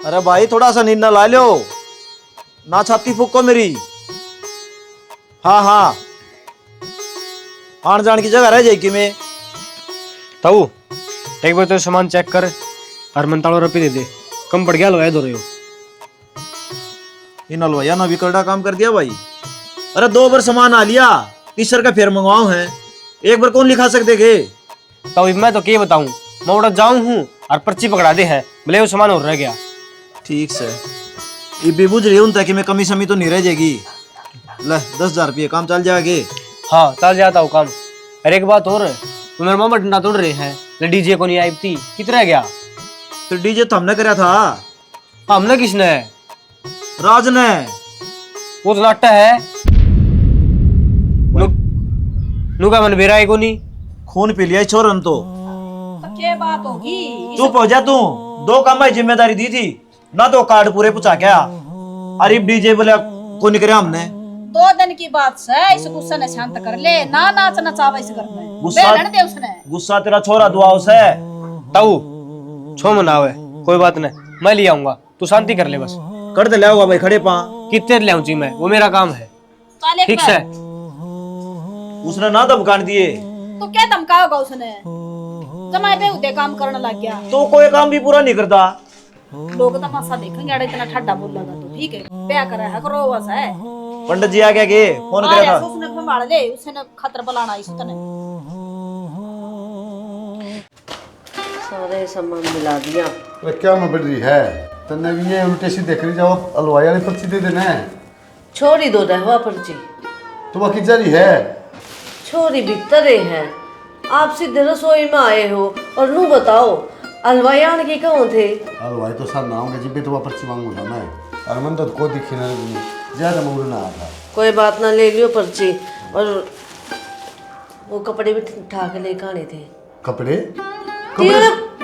अरे भाई थोड़ा सा नींद ना ला लो ना, छाती फूको मेरी। हाँ हाँ, आन जान की जगह रह जाएगी मैं। ताऊ एक बार तो सामान चेक कर और 45 रुपये दे दे, कम पड़ गया लवाया दो रहे हो। इन अलवैया ना भी करड़ा काम कर दिया भाई। अरे 2 बार सामान आ लिया, तीसर का फिर मंगवाओ है, एक बार कौन लिखा सकते गे। ताऊ मैं तो क्या बताऊं, मैं उड़ा जाऊं हूँ और पर्ची पकड़ा दे है, भले वो सामान और रह गया। ठीक से ये भी बुझ रही हूं कि मैं कमी समी तो नहीं रह जाएगी। ले 10,000 रुपये काम चल जाएगे। हाँ चल जाता हूँ काम। अरे एक बात और, तो मेरे मामा डंडा तोड़ रहे हैं, डीजे को नहीं आई थी, कितना रह गया? तो डीजे तो हमने कराया था। हमने किसने? राज ने। वो तो नाट्टा है। नुका मन बेरा है को नहीं, खून पी लिया छोरन तो। क्या बात होगी? चुप हो जा तू, 2 काम में जिम्मेदारी दी थी ना, तो कार्ड पूरे पूछा क्या। अरे डीजे बोले को नहीं कराया हमने। 2 दिन की बात से इस गुस्सा ने शांत कर ले, ना नाच नचावा इस घर में। बेलन दे उसने। गुस्सा तेरा छोरा दुआओ से। ताऊ छो मनावे, कोई बात नहीं, मैं ले आऊंगा, तू शांति कर ले बस। कर दे ले आओगा भाई, खड़े पा। कितने ले आऊं जी मैं, वो मेरा काम है। ठीक है। उसने ना धमकान दिए तो क्या धमकाओगा उसने? जमाए पे उदे काम करने लग गया तो कोई काम भी पूरा नहीं करता। लोग तमाशा देखेंगे, अरे इतना ठड्डा बोलेगा तो ठीक है, ब्याह करा है करो बस है। पंडित जी आ गया के फोन आ करा था। उसने संभाल ले, उसने खतर बुलाना इसने। सारे सामान मिला दिया। अरे क्या मैं बढ़ रही है, तन्ने भी ये उल्टे सीधे देख रही जाओ, हलवाई वाली पर्ची दे देना है। छोरी दो रहवा पर्ची। तो बाकी जा रही है। छोरी भीतर है, आप सीधे रसोई में आए हो और नू बताओ हलवाई आने की कौन थे? हलवाई तो सर ना होंगे, जिब्बे तो वह पर्ची मांगूंगा मैं। और मन तो को दिखी ना, ज्यादा मूड ना आता। कोई बात ना, ले लियो पर्ची। और वो कपड़े भी उठा के लेकर आने थे। कपड़े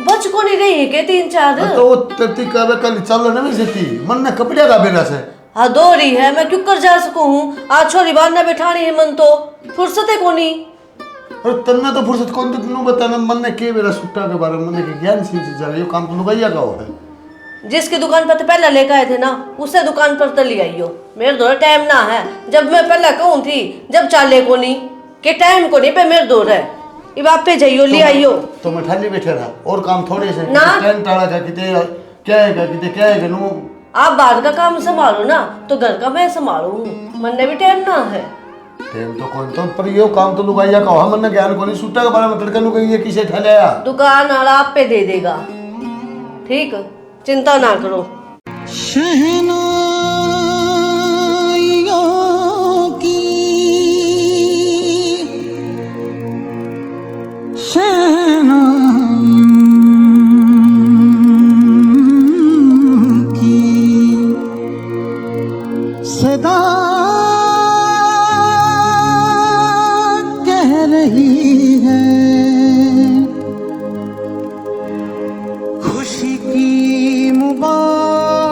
बच को नहीं रही के 3-4। तो वो तती का कल चल ना नहीं सकती, मन ने कपड़े का बेरा से। हाँ दो रही है, मैं क्यों कर जा सकूं हूँ? आज छोरी बार न बैठानी है, मन तो फुर्सत है को नहीं। और तन्ना तो फुर्सत कौन, तो तन्नू बताना मन ने के बेरा सुट्टा के बारे में, मन ने के ज्ञान से जा रही हो, काम तो लुगाइया का हो है। जिसकी दुकान पर तो पहले लेकर आए थे ना, उससे दुकान पर तो ले आइयो। मेरे दो टाइम ना है, जब मैं पहले कहूँ थी, जब चाले को नहीं के टाइम को नहीं पे मेरे दो है। अब आप पे जाइयो, ले आइयो। तो मैं ठाली बैठे रहा और काम थोड़े से ना टेंट टाला का किते क्या है नो। आप बाहर का काम संभालो ना, तो घर का मैं संभालू, मन ने भी टाइम ना है। टाइम तो कौन तो, पर ये काम तो लुगाइया का हो, मन ने ज्ञान को नहीं, सुट्टा के बारे में तड़का लुगाइया किसे ठहलाया। दुकान वाला आप पे दे देगा, ठीक, चिंता ना करो। सदा कह रही है खुशी की मुबारक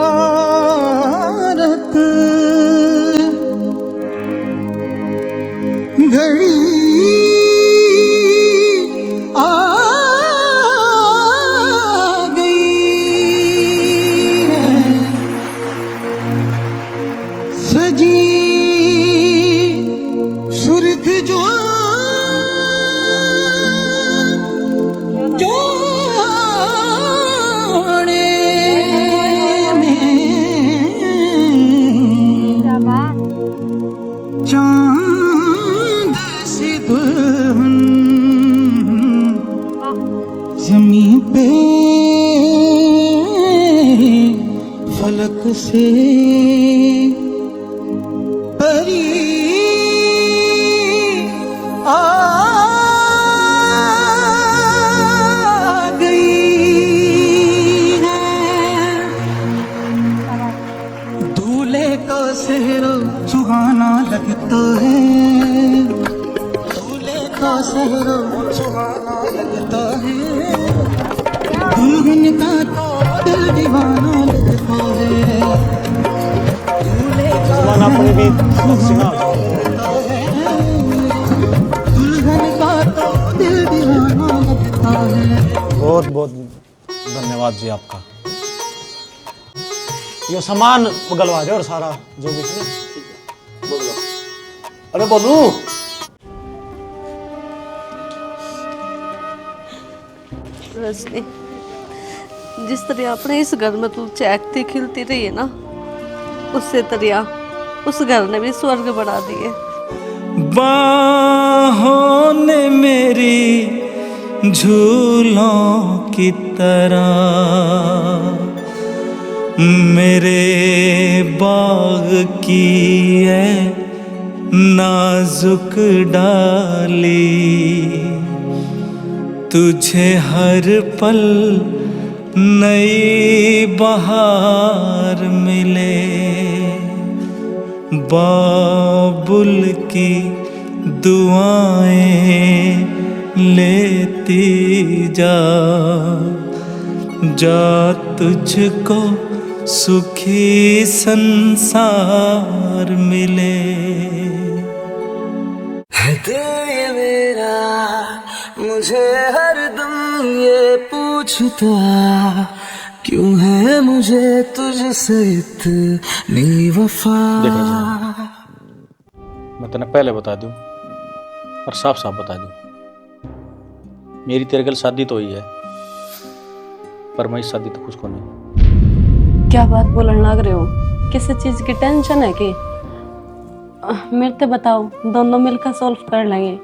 घड़ी आ गई है, सजी सुर्ख जो चांद से दुल्हन जमीन पे फलक से परी आ गई है। दूल्हे का सेहरा सुहाना लगता है, दूल्हे का सेहरा सुहाना लगता है, दुल्हन का तो दिल दीवाना लगता है। दूल्हे का भी दुल्हन का तो दिल दीवाना लगता है। बहुत बहुत धन्यवाद जी आपका। यो सामान गलवा दे और सारा जो भी है ना। अरे बोलू रजनी, जिस तरह अपने इस घर में तू चहकती खिलती रही है ना, उससे तरह उस घर ने भी स्वर्ग बना दिए। बाहों ने मेरी झूलों की तरह मेरे बाग की है नाजुक डाली, तुझे हर पल नई बहार मिले, बाबुल की दुआएं लेती जा, जा तुझको सुखी संसार मिले। है दिल ये मेरा मुझे हरदम ये पूछता, क्यों है मुझे तुझसे इतनी वफा। मैं तेने पहले बता दूं और साफ साफ बता दूं, मेरी तेरे गल शादी तो हुई है, पर मैं इस शादी तो खुश को नहीं। क्या बात बोलने लग रहे हो? किसी चीज की टेंशन है कि? मेरे से बताओ, दोनों मिलकर सॉल्व कर लेंगे।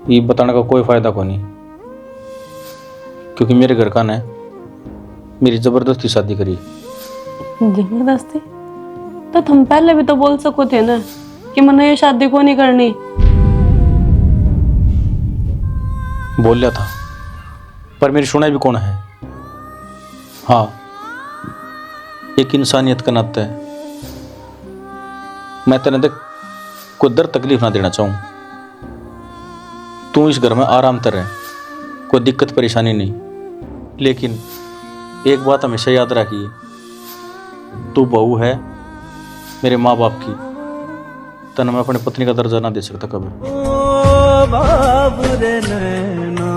ये बताने का कोई फायदा को नहीं, क्योंकि मेरे घर का ने मेरी जबरदस्ती शादी करी। जबरदस्ती? तो तुम पहले भी तो बोल सको थे ना कि मैंने ये शादी को नहीं करनी। बोल लिया था, पर मेरी सुनाई भी कौन है। हाँ, एक इंसानियत का नाते मैं तेने देख कोई दर्द तकलीफ ना देना चाहूं। तू इस घर में आराम से रहे, कोई दिक्कत परेशानी नहीं, लेकिन एक बात हमेशा याद रखिए, तू बहू है मेरे माँ बाप की, तन मैं अपनी पत्नी का दर्जा ना दे सकता कभी। ओ बाबुरे नैना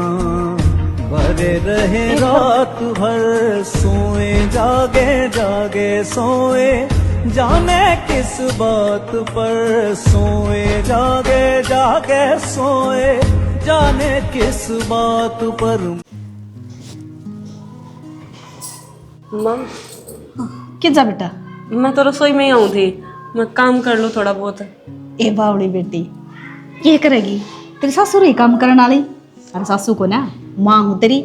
भरे रहे रात भर, सोए जागे जागे सोए, जाने किस बात पर सोए जागे जागे सोए, जाने किस बात पर। माँ, कि जा बेटा, मैं तो रसोई में ही आऊँ थी, मैं काम कर लूँ थोड़ा बहुत। ए बावड़ी बेटी, ये करेगी? तेरी सासू रही काम करने वाली, और सासू को ना माँ हूँ तेरी,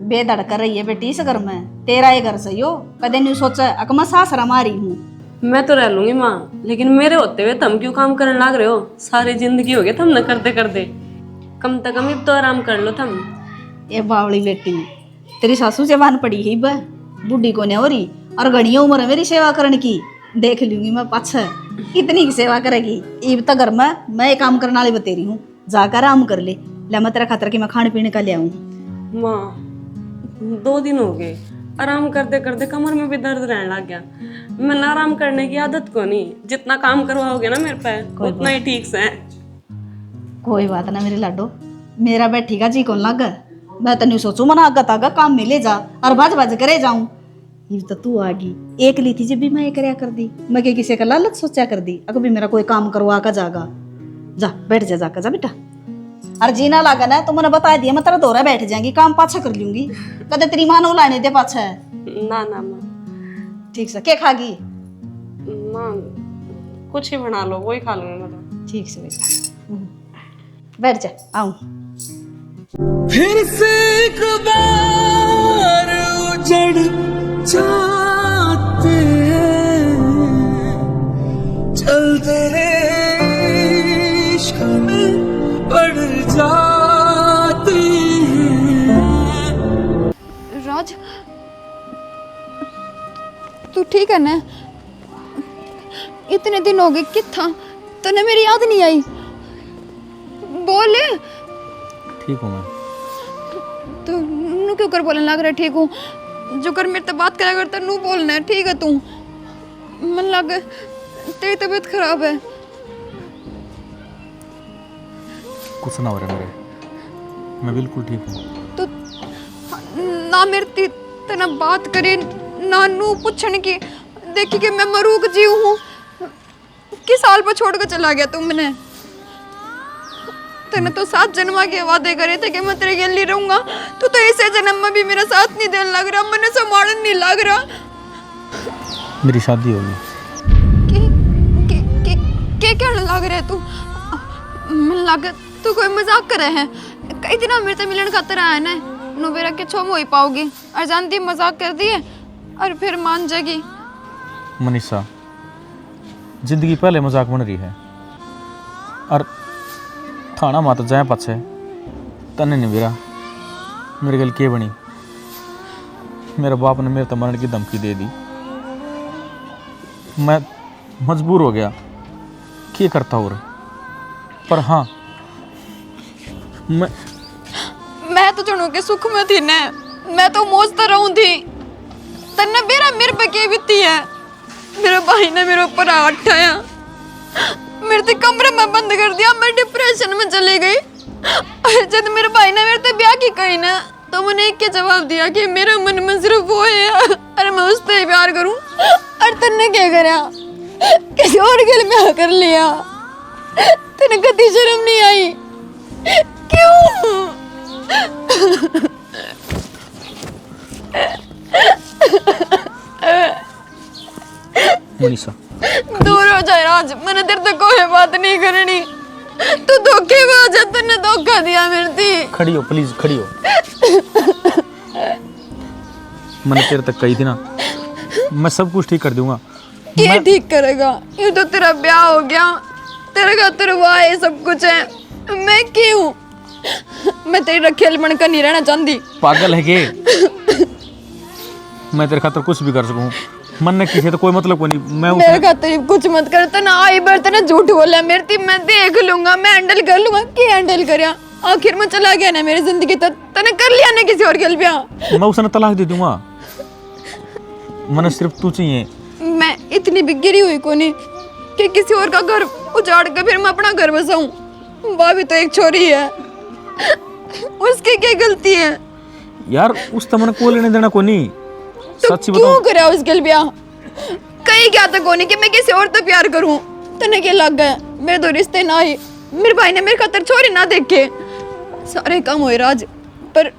बेदड़ कर रही है बेटी इस घर में। तेरा ये घर सही हो, कदे नहीं सोचा अकमा सास हमारी हूँ। मैं तो रह लूंगी माँ, लेकिन मेरे होते हुए तुम क्यों काम करने लग रहे हो? सारी जिंदगी हो गई तुम न करते करते, कम से कम अब तो आराम कर लो तुम। ए बावड़ी बेटी, तेरी सासू जवान पड़ी ही बे, बुढ़ी को नहीं हो रही, और घड़ी उम्र है मेरी सेवा करने की। देख लूंगी मैं पाछे कितनी की सेवा करेगी। इब तक घर में मैं ये काम करने वाली बतेरी हूँ, जाकर आराम कर ले। मैं तेरा खातर की मैं खाने पीने का ले आऊँ। माँ, 2 दिन हो गए आराम करते करते कमर में भी दर्द रहने लग गया। मैंने आराम करने की आदत को नहीं, जितना काम करवाओगे ना मेरे पे उतना ही ठीक से। कोई बात ना मेरे लाडो, मेरा बैठी का जी कौन लग, मैं तो नहीं सोचू मना आगा तागा काम मिले जा और बाज बाज करे जाऊं। ये तो तू आ गई एक ली थी जब भी मैं ये करया कर दी, मैं क्या किसी का लालच सोचा कर दी। अगर भी मेरा कोई काम करवा का जागा, जा बैठ जा, जाकर जा बेटा। और जीना लागा ना तो मैंने बता दिया, मैं तेरा दौरा बैठ जाएंगी, काम पाछा कर लूंगी। कदे तेरी माँ ने लाने दे पाछा। ना ना माँ, ठीक से क्या खागी? माँ कुछ ही बना लो, वही खा लूंगी मैं तो। ठीक से बेटा, बैठ जा, आऊं। फिर से एक बार उजड़ जाते हैं, चल तेरे इश्क में पड़ जाते हैं। राज, तू ठीक है ना? इतने दिन हो गए कि था तने मेरी याद नहीं आई? बोल। ठीक हूँ मैं। तू नू क्यों कर बोलने लग रहा है ठीक हूँ? जो कर मेरे से बात करा करता नू बोलना है ठीक है तू। मन लग तेरी तबीयत खराब है। कुछ ना हो रहा मेरे, मैं बिल्कुल ठीक हूँ। तो ना मेरे तना बात करे ना नू पूछने की, देखी कि मैं मरू के जीव हूँ। किस साल पर छोड़ कर चला गया तुमने। तूने तो 7 जन्म के वादे करे थे कि मैं तेरे गले रहूंगा। तू तो ऐसे जन्म में भी मेरा साथ नहीं देने लग रहा, मैंने संभालने नहीं लग रहा। मेरी शादी होगी। क्या लग रहा है तू? मन लग तू कोई मजाक कर रहे हैं। कई दिन मेरे से मिलन खातर आया ना, नो बेरा के छो हो ही पाओगी और जानती मजाक कर दिए और फिर मान जाएगी। मनीषा, जिंदगी पहले मजाक बन रही है और थाना मात जाए पाछे तने नहीं बेरा मेरे गल के बनी। मेरे बाप ने मेरे तो मरण की धमकी दे दी। मैं मजबूर हो गया, क्या करता और। पर हाँ, मैं तो चुनू के सुख में थी ना, मैं तो मौज तो रहूं थी। तन्ने बेरा मेरे पे के बीती है। मेरे भाई ने मेरे ऊपर हाथ उठाया, मेरे ते कमरे में बंद कर दिया, मैं डिप्रेशन में चली गई। और जब मेरे भाई ने मेरे ते ब्याह की कही ना, तो मैंने एक के जवाब दिया कि मेरे मन में सिर्फ वो है और मैं उससे ही प्यार करूं। और तन्ने क्या करा, किसी और के लिए ब्याह कर लिया। तेने कभी शर्म नहीं आई? क्यों? मनीषा, दूर हो जाए राज, मैंने तेरे तक कोई बात नहीं करनी। तू धोखेबाज है, तूने धोखा दिया मेरे से। खड़ी हो प्लीज, खड़ी हो। मैंने तेरे तक कही थी ना, मैं सब कुछ ठीक कर दूंगा। ये ठीक करेगा? ये तो तेरा ब्याह हो गया, तेरे खातिर हुआ है, सब कुछ है। मैं क्यों? मैं तेरी रखेल बनकर नहीं रहना चाहती। पागल है के? मैं तेरे खातिर कुछ भी कर सकूं। मन ने किसी तो कोई मतलब को नहीं। मैं मेरे खातिर कुछ मत कर। तना आई बार तना झूठ बोला मेरे थी, मैं देख लूंगा, मैं हैंडल कर लूंगा। क्या हैंडल करया? आखिर में चला गया ना मेरी जिंदगी, तो तने कर लिया ना किसी और के ब्याह। मैं उसे तलाक दे दूंगा। मैंने सिर्फ तू चाहिए। मैं इतनी भी गिरी हुई को नहीं कि किसी और का घर उजाड़ के फिर मैं अपना घर बसाऊं। वह भी तो एक छोरी है, उसकी क्या गलती है यार? उस तमन को लेने देना को नहीं। तो सच्ची क्यों बताऊं, करया उसके ब्याह? कहीं क्या तो कोनी कि मैं किसी और तो प्यार करूं। तने क्या लग गया मेरे दो रिश्ते ना ही, मेरे भाई ने मेरे खातिर छोरी ना देखे। सारे काम हुए राज, पर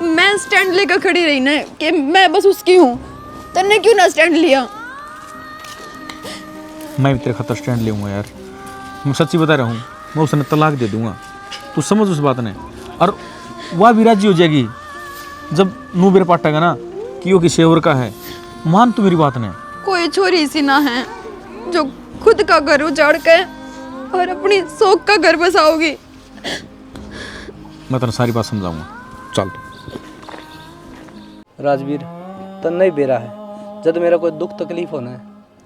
मैं स्टैंड लेकर खड़ी रही ना कि मैं बस उसकी हूँ। तने क्यों ना स्टैंड लिया? मैं भी तेरे खातिर स्टैंड लूंगा यार। मैं सच्ची बता रहा हूँ, मैं उसे तलाक दे दूंगा। तू समझ उस बात ने, और वह भी राजी हो जाएगी जब नू बेर पाटेगा ना कि वो किसी और का है। मान तू मेरी बात ने। कोई छोरी सी ना है जो खुद का घर उजाड़ के और अपनी शौक का घर बसाओगी। मैं तेरे सारी बात समझाऊंगा, चल। राजवीर, तन नहीं बेरा है। जब मेरा कोई दुख तकलीफ होना है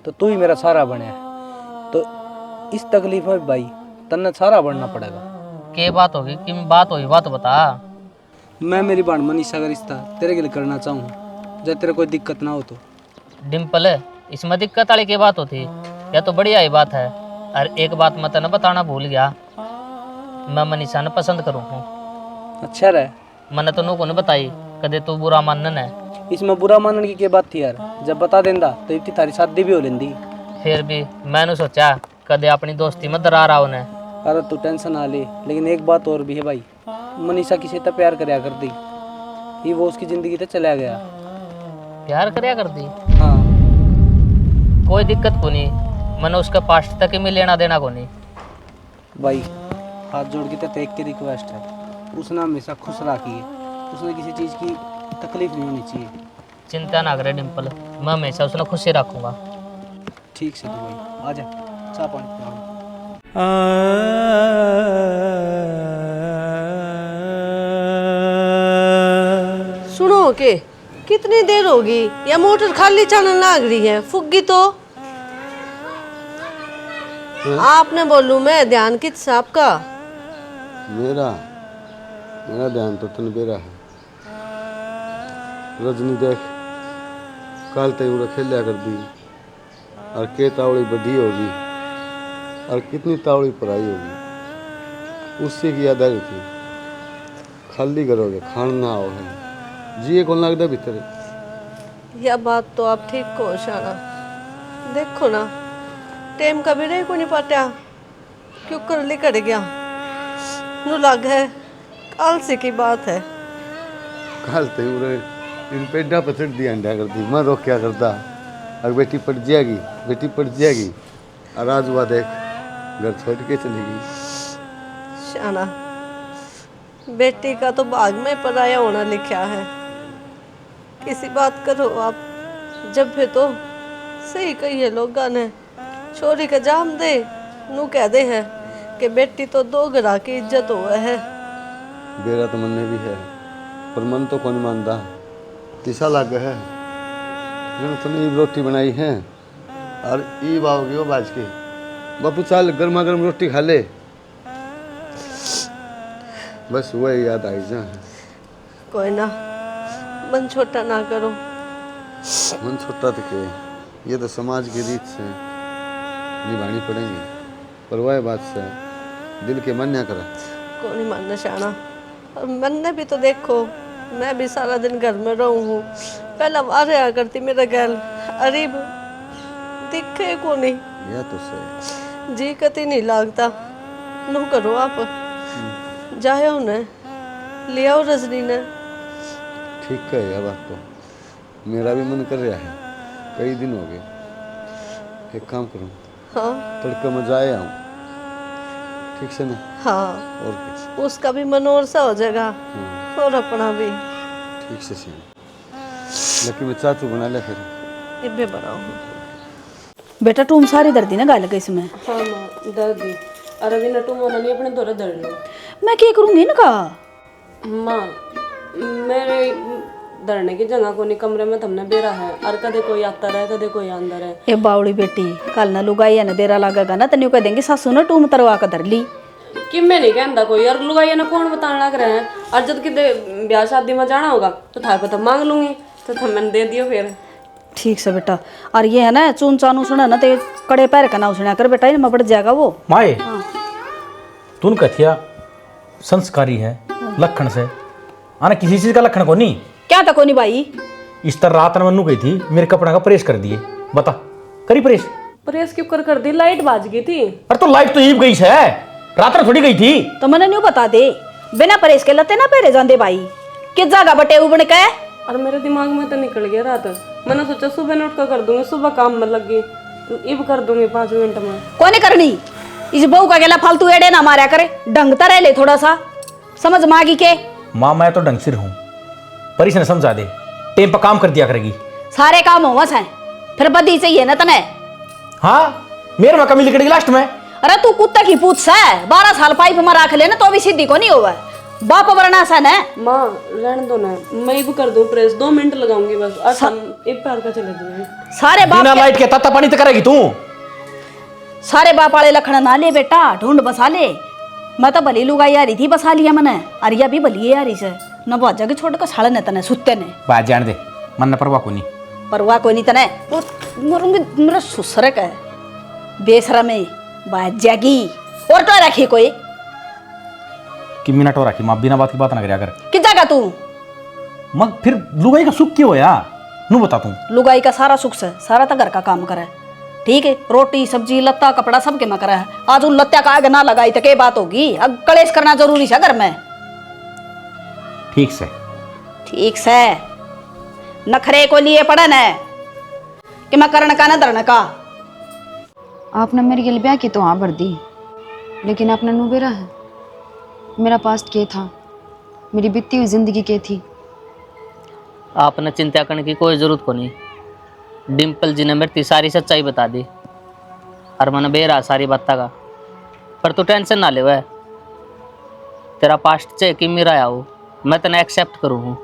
तो तू ही मेरा सहारा बने है। तो इस तकलीफ में भी भाई तन्ने सहारा बनना पड़ेगा। के बात होगी कि बात होगी, बात बता। मैं मेरी बाण मनीषा का रिश्ता तेरे के लिए करना चाहूँ, जब तेरे कोई दिक्कत ना हो तो। डिम्पल, इसमें दिक्कत वाली की बात होती या तो बढ़िया ही बात है। और एक बात मैं तेने बताना भूल गया, मैं मनीषा ने पसंद करूँ हूँ। अच्छा रहे, मैंने तो नो को नहीं बताई, कदे तू बुरा मानन है। इसमें बुरा मानने की क्या बात थी यार? जब बता देंदा तो इतनी थारी शादी भी हो लेंदी। फिर भी मैंने सोचा कदे अपनी दोस्ती में दरार आओ ने। अरे तू टेंशन ना ले, लेकिन एक बात और भी है भाई, मनीषा किसी से प्यार करया कर दी, ये वो उसकी जिंदगी से चला गया। प्यार करया कर दी? हाँ। कोई दिक्कत को नहीं, मैंने उसका पास्ट तक ही में लेना देना को नहीं। भाई हाथ जोड़ के तो एक की रिक्वेस्ट है, उसने हमेशा खुश रखी है, उसने किसी चीज़ की तकलीफ नहीं होनी चाहिए। चिंता ना करे डिम्पल, मैं हमेशा उसने खुशी रखूंगा। ठीक से तू भाई आजा, चाय पानी पिलाऊं। सुनो के कितनी देर होगी? या मोटर खाली चलने लग रही है? फुग्गी तो आपने बोलूं मैं, ध्यान किस आपका? मेरा मेरा ध्यान तो तन बेरा है। रजनी देख, कल तक उड़ा खेलिया कर दी, और के तावड़ी बड़ी होगी और कितनी तावड़ी पढ़ाई होगी, उससे की याद आ रही थी। खाली करोगे, खाना ना हो है, जिए कौन लगता भीतर। यह बात तो आप ठीक को शाना, देखो ना टाइम का भी नहीं को नहीं पाता क्यों कर लिकड़ गया नु लग है काल से की बात है। कल ते उरे इन पेड़ा पछड़ दिया अंडा करती मैं रोक क्या करता और बेटी पड़ जाएगी और आज हुआ देख घर छोड़ के चली गई। शाना बेटी का तो भाग में पराया होना लिखा है। किसी बात करो आप जब भी तो सही कहिए लोगा ने छोरी का जाम दे नू कह दे है कि बेटी तो दो घरा की इज्जत हुआ है। बेरा तो मन में भी है पर मन तो कौन मानता तीसा लाग है तूने रोटी बनाई है और ईब आओगी वो बाज के बापू चाल गर्मा गर्म रोटी खा ले बस वही याद आई जा। कोई ना मन छोटा ना करो। मन छोटा तो के ये तो समाज की रीत से निभानी पड़ेंगी पर वह बात से दिल के मन ना करा। कौन नहीं मानना शाना और मन ने भी तो देखो मैं भी सारा दिन घर में रहूं हूँ पहला बाहर आया करती मेरा गैल अरीब दिखे को नहीं यह तो सही जी कति नहीं लागता नो करो आप जाए उन्हें ले आओ रजनी ने। ठीक है यह बात तो मेरा भी मन कर रहा है कई दिन हो गए। एक काम करूं हाँ तड़का में जाए आऊं ठीक से ना। हाँ और कुछ उसका भी मनोर सा हो जाएगा और अपना भी ठीक से सी लेकिन मैं चाचू बना ले फिर इब्बे बनाओ। बेटा तुम सारी दर्दी ना गाल गई इसमें। हाँ माँ दर्दी अरे भी नटू मोना नहीं अपने दौरे दर्द लो मैं क्या करूंगी इनका माँ मेरे धरने की जगह को नहीं कमरे में तुमने बेरा है और कदे कोई आता रहे कदे कोई अंदर है। ए बावड़ी बेटी कल ना लुगाई ना देरा लागेगा ना तन्यू कह देंगे सासू ना टूम तरवा कर धर ली कि मैं नहीं कहता कोई और लुगाई ना कौन बताने लग रहे हैं और जब कि ब्याह शादी में जाना होगा तो थार को तब मांग लूंगी तो तुम मैंने दे दियो फिर। ठीक से बेटा और ये है ना चून चानू सुना ना तो कड़े पैर का ना सुना कर बेटा इनमें बढ़ जाएगा वो माए तुन कथिया संस्कारी है लक्षण से आना किसी चीज का लक्षण को नहीं क्या था कोनी भाई इस तरह रात मनु गई थी मेरे कपड़ा का प्रेस कर दिए बता करी प्रेस प्रेस क्यों कर दी लाइट बाज गई थी। अरे तो लाइट तो ईब गई है रात में थोड़ी गई थी तो मैंने न्यू बता दे बिना परेश के लते ना पहरे जाते भाई किस जगह बटे उबड़ के और मेरे दिमाग में तो निकल गया रात मैंने सोचा सुबह नोट कर दूंगी सुबह काम में लग गई तो इब कर दूंगी 5 मिनट में। कोने करनी इस बहू का गेला फालतू एड़े ना मारा करे ढंगता रह ले थोड़ा सा समझ मागी के। माँ मैं तो ढंग सिर हूँ पर इसने समझा दे टेम पर काम कर दिया करेगी सारे काम होवस है फिर बदी चाहिए ना तने। हाँ मेरे में कमी निकलेगी लास्ट में। अरे तू कुत्ता की पूछ से 12 साल पाइप में रख लेना तो भी सीधी को नहीं होगा बाप वरना सन है। माँ रहने दो ना मैं भी कर दूं प्रेस 2 मिनट लगाऊंगी बस और हम एक पैर का चले जाएंगे। सारे बाप बिना लाइट के तत्ता पानी तो करेगी तू। सारे बाप वाले लखन ना ले बेटा ढूंढ बसा ले मैं तो भली लुगाई आ रही थी बसा लिया मैंने अरिया भी भली आ रही से न बाजा के छोड़ कर साड़े ने तने सुत्ते ने बात जान दे मन न परवाह को नहीं परवाह कोई नहीं तने वो मरूंगी मेरा सुसर का बेसरा में बात जागी और तो रखी कोई कि मिनट और रखी माँ बिना बात की बात ना करिया कर कि जागा तू मग फिर लुगाई का सुख क्यों होया नू बता तू। लुगाई का सारा सुख से सारा तो घर का काम करे ठीक है रोटी सब्जी लत्ता कपड़ा सब के में करे आज उन लत्ता का आग ना लगाई तो क्या बात होगी अब कलेश करना जरूरी है घर में। ठीक से नखरे को लिए पड़न है कि मैं करण का न धरण का। आपने मेरी गिल ब्याह की तो हाँ भर दी लेकिन आपने नुबेरा है मेरा पास्ट के था मेरी बीती हुई जिंदगी के थी। आपने चिंता करने की कोई जरूरत को नहीं डिम्पल जी ने मेरी सारी सच्चाई बता दी और मैंने बेरा सारी बात का पर तू टेंशन ना ले वह तेरा पास्ट चाहे कि मेरा आया हो मैं तेने एक्सेप्ट करूँ हूँ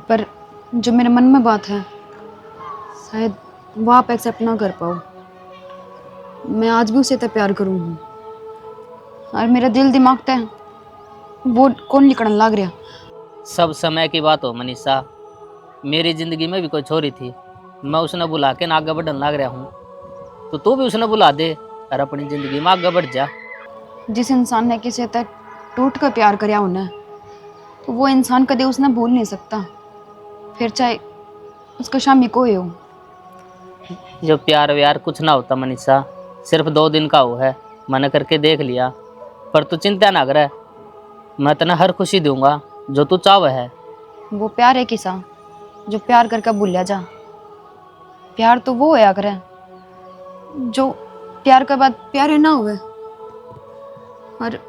पर जो मेरे मन में बात है शायद वो आप एक्सेप्ट ना कर पाओ। मैं आज भी उसे तो प्यार करूँ हूँ और मेरा दिल दिमाग तय वो कौन लिखने लग रहा। सब समय की बात हो मनीषा मेरी ज़िंदगी में भी कोई छोरी थी मैं उसने बुला के ना आगे बढ़ने लग रहा हूँ तो तू भी उसने बुला दे और अपनी ज़िंदगी में आगे बढ़ जा। जिस इंसान ने किसी तक टूट कर प्यार कराया उन्हें तो वो इंसान कदे उसने भूल नहीं सकता फिर चाहे उसका शामी कोई हो। जो प्यार व्यार कुछ ना होता मनीषा, सिर्फ 2 दिन का वो है, मैंने करके देख लिया। पर तू चिंता ना करे, मैं तेना हर खुशी दूंगा जो तू चाहे है। वो प्यार है किसा जो प्यार करके भूलिया जा। प्यार तो वो होया करे जो प्यार के बाद प्यारे ना हुए। और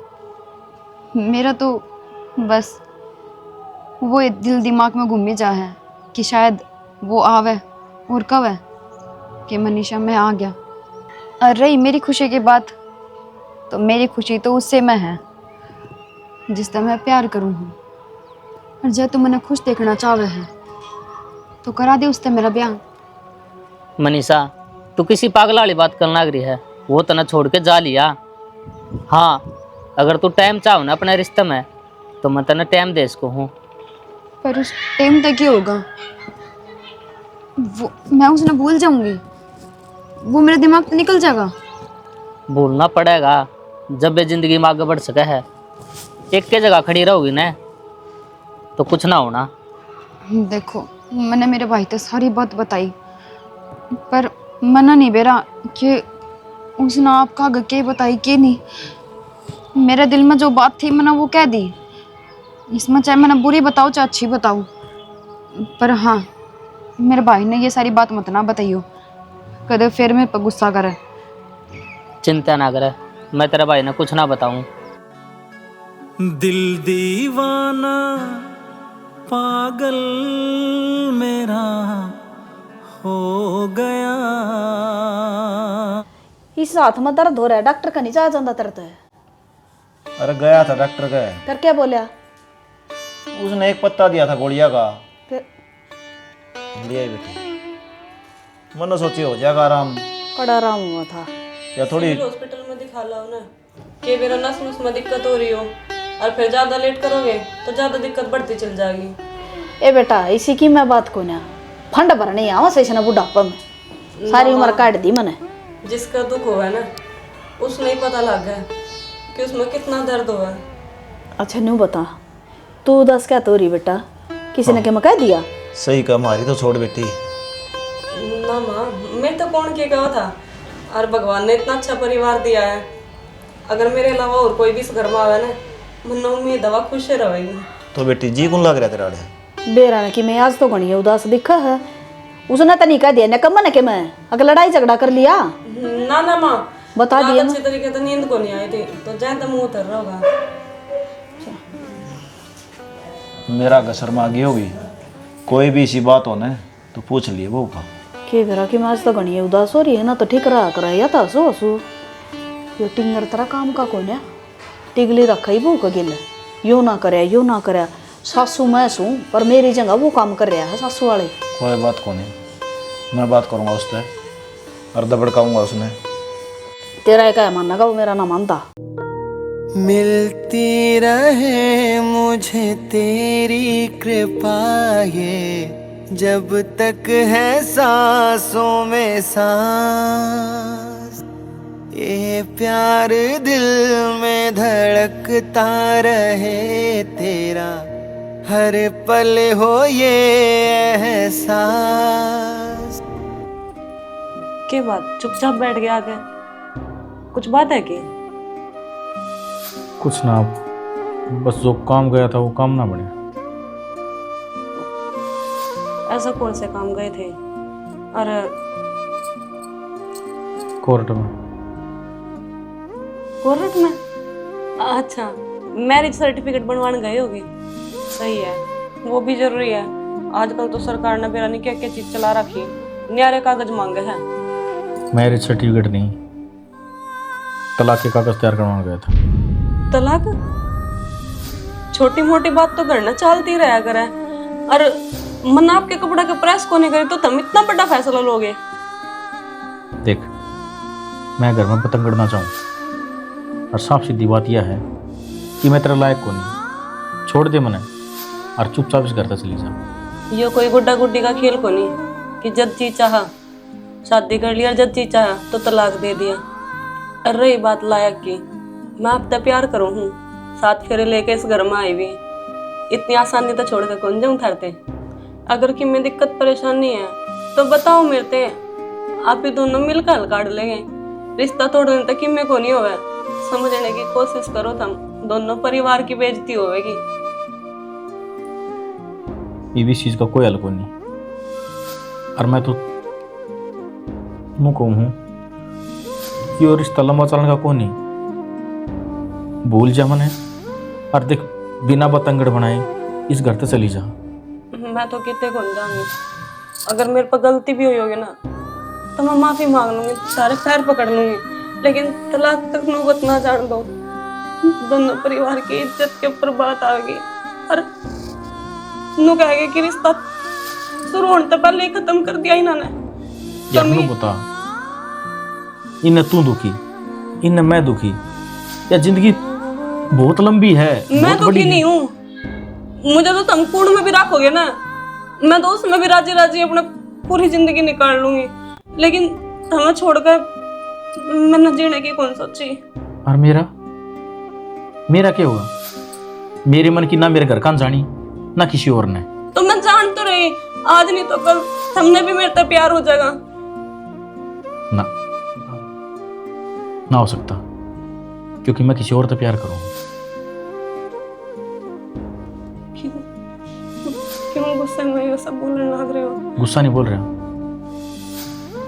मेरा तो बस वो दिल दिमाग में घूमी जा है कि शायद वो आवे और कब है कि मनीषा मैं आ गया। और रही मेरी खुशी की बात, तो मेरी खुशी तो उससे मैं है जिससे मैं प्यार करूँ हूँ। और जब तू मैंने खुश देखना चाहे है तो करा दे उससे मेरा ब्याह। मनीषा, तू किसी पागल वाली बात करना लग रही है, वो तना छोड़ के जा लिया। हाँ, अगर तू टाइम चाहो ना अपने रिश्ते में तो मैं तना टाइम दे इसको हूँ। पर उस टाइम तक क्या होगा? वो मैं उसने भूल जाऊंगी, वो मेरे दिमाग से निकल जाएगा। भूलना पड़ेगा जब ये जिंदगी में आगे बढ़ सके है। एक के जगह खड़ी रहोगी ना तो कुछ ना होना। देखो, मैंने मेरे भाई तो सारी बात बताई, पर मना नहीं बेरा कि उसने आपका आगे के बताई के नहीं। मेरे दिल में जो बात थी मैंने वो कह दी। इसमें चाहे मैंने बुरी बताऊँ चाहे अच्छी बताऊँ, पर हाँ, मेरे भाई ने ये सारी बात मत ना बताइयो, कदे फिर मेरे पर गुस्सा करे। चिंता ना करे, मैं तेरा भाई ने कुछ ना बताऊं। दिल दीवाना पागल मेरा हो गया। इस हाथ में दर्द हो रहा है, डॉक्टर का नहीं जा जाता दर्द है। अरे गया था डॉक्टर का, फिर क्या बोला? उसने एक पत्ता दिया था गोलियां का, फिर लिया ही बेटी। मन सोची हो जाएगा आराम, कड़ा आराम हुआ था या थोड़ी हॉस्पिटल में दिखा लाओ ना कि मेरा नस नुस में दिक्कत हो रही हो, और फिर ज्यादा लेट करोगे तो ज्यादा दिक्कत बढ़ती चल जाएगी। ए बेटा, इसी की मैं बात को ना फंड भरने आवा से ना बुढ़ापा में सारी उम्र काट दी मैंने। जिसका दुख हुआ है ना उसने ही पता लग गया कि उसमें कितना दर्द हुआ है। अच्छा न्यू बता, तू दस क्या तो रही बेटा, किसी ने क्या मैं कह दिया? सही कहा, हमारी तो छोड़ बेटी। ना माँ, मैं तो कौन के कहा था, और भगवान ने इतना अच्छा परिवार दिया है। अगर मेरे अलावा और कोई भी इस घर में आवे ना, मन उम्मीद दवा खुश रहेगी। तो बेटी जी कौन लग रहा तेरा आड़े? बेरा ने कि मैं आज तो घनी उदास दिखा है। उसने तो नहीं कह दिया न कम न के मैं अगर लड़ाई झगड़ा कर लिया। ना ना माँ, बता दिया अच्छी तरीके से नींद को नहीं आई थी, तो जैसे मुंह उतर रहा होगा। मेरा घसर में आगे होगी, कोई भी इसी बात हो ना तो पूछ लिए बहू का। के बेरा कि मैं आज तो घनी उदास हो रही है ना, तो ठीक रहा कर या था हसू हसू। ये टिंगर तरह काम का कौन है? टिगली रखा ही बहू का गिल, यो ना करे यो ना करे। सासू मैं सूँ पर मेरी जगह वो काम कर रहा है सासू वाले। कोई बात को नहीं, मैं बात करूँगा उससे और दबड़काऊंगा उसने। तेरा क्या मानना का, वो मेरा ना मानता। मिलती रहे मुझे तेरी कृपा, ये जब तक है सांसों में सांस, ये प्यार दिल में धड़कता रहे, तेरा हर पल हो ये एहसास। क्या बात, चुपचाप बैठ गया आके? कुछ बात है कि? कुछ ना, बस जो काम गया था वो काम ना बने। ऐसा कौन से काम गए थे? और कोर्ट में। कोर्ट में? अच्छा, मैरिज सर्टिफिकेट बनवाने गए होगे। सही है, वो भी जरूरी है। आजकल तो सरकार ने बेरा नहीं क्या क्या चीज चला रखी, न्यारे कागज मांगे हैं। मैरिज सर्टिफिकेट नहीं, तलाक के कागज तैयार करवाना गया था। तलाक? छोटी मोटी बात तो करना चलती रहा करे, और मन आपके कपड़ा के प्रेस को नहीं करे तो तुम इतना बड़ा फैसला लोगे? देख, मैं घर में पतंग गड़ना चाहूँ, और साफ सीधी बात यह है कि मैं तेरा लायक को नहीं। छोड़ दे मने और चुपचाप इस घर से चली जा। ये कोई गुड्डा गुड्डी का खेल को नहीं कि जब जी चाहा शादी कर लिया, जब जी चाहा तो तलाक दे दिया। और रही बात लायक की, मैं आप तक प्यार करूँ हूँ, 7 फेरे लेके इस घर में आई हुई, इतनी आसानी तो छोड़ कर कौन जाऊँ ठहरते। अगर कि में दिक्कत परेशानी है तो बताओ मेरे ते, आप ही दोनों मिलकर हल काट लेंगे। रिश्ता तोड़ने तक हिम्मत को नहीं होगा। समझने की कोशिश करो, तुम दोनों परिवार की बेइज्जती होगी। ये भी चीज का कोई हल को नहीं। और मैं तो मुँह कहूँ हूँ कि वो रिश्ता लंबा चलने का को नहीं। भूल जा मन है और देख, बिना बतंगड़ बनाए इस घर से चली जा। मैं तो कितने को जाऊंगी। अगर मेरे पर गलती भी हुई होगी ना तो मैं माफी मांग लूंगी, सारे पैर पकड़ लूंगी, लेकिन तलाक तक नौबत ना जान दो। दोनों परिवार की इज्जत के ऊपर बात आ गई और नू कहेगा कि रिश्ता शुरू होने से पहले ही खत्म कर दिया इन्होंने। यार नू बता, इन्हें तू दुखी, इन्हें मैं दुखी। या जिंदगी बहुत लंबी है। मैं दुखी नहीं हूँ। मुझे तो तुम कूड़ में भी रखोगे ना, मैं तो उसमें भी राजी राजी अपना पूरी जिंदगी निकाल लूंगी, लेकिन तुम्हें छोड़कर मैंने जीने की कौन सोची। और मेरा क्या होगा? मेरे मन की ना मेरे घर का जानी ना किसी और ने। तो मैं जान तो रही, आज नहीं तो कल तुमने भी मेरे से प्यार हो जाएगा। ना हो सकता, क्योंकि मैं किसी और से प्यार करूंगा। क्यों गुस्से में ये सब बोलने लग रहे हो? गुस्सा नहीं बोल रहा,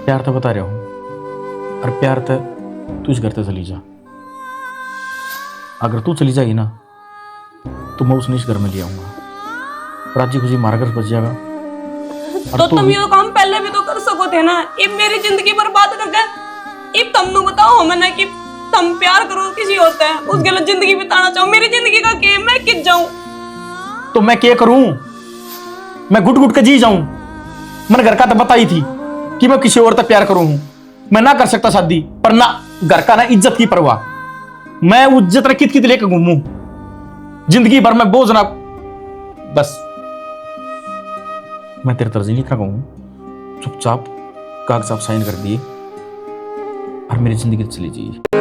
प्यार तो बता रहा हूं। और प्यार तो तू इस घर से चली जा। अगर तू चली जाएगी ना तो मैं उसने इस घर में ले आऊंगा। राजी खुशी मारा घर बच जाएगा। तो तुम ये काम पहले भी तो कर सको थे ना। अब मेरी जिंदगी बर्बाद करके अब तुम बताओ मैंने कि तुम प्यार करो किसी और से, उसके लिए जिंदगी बिताना चाहो। मेरी जिंदगी का क्या, मैं किस जाऊं? तो मैं क्या करूं? मैं घुट घुट के जी जाऊं? मैंने घर का तो बताई थी कि मैं किसी और तक प्यार करूं हूं। मैं ना कर सकता शादी, पर ना घर का ना इज्जत की परवाह। मैं इज्जत रखी कित लेके घूमूं जिंदगी भर में बोझ ना। बस मैं तेरे तरजीह नहीं कहूं, चुपचाप कागजात साइन कर दिए और मेरी जिंदगी चली जाइए।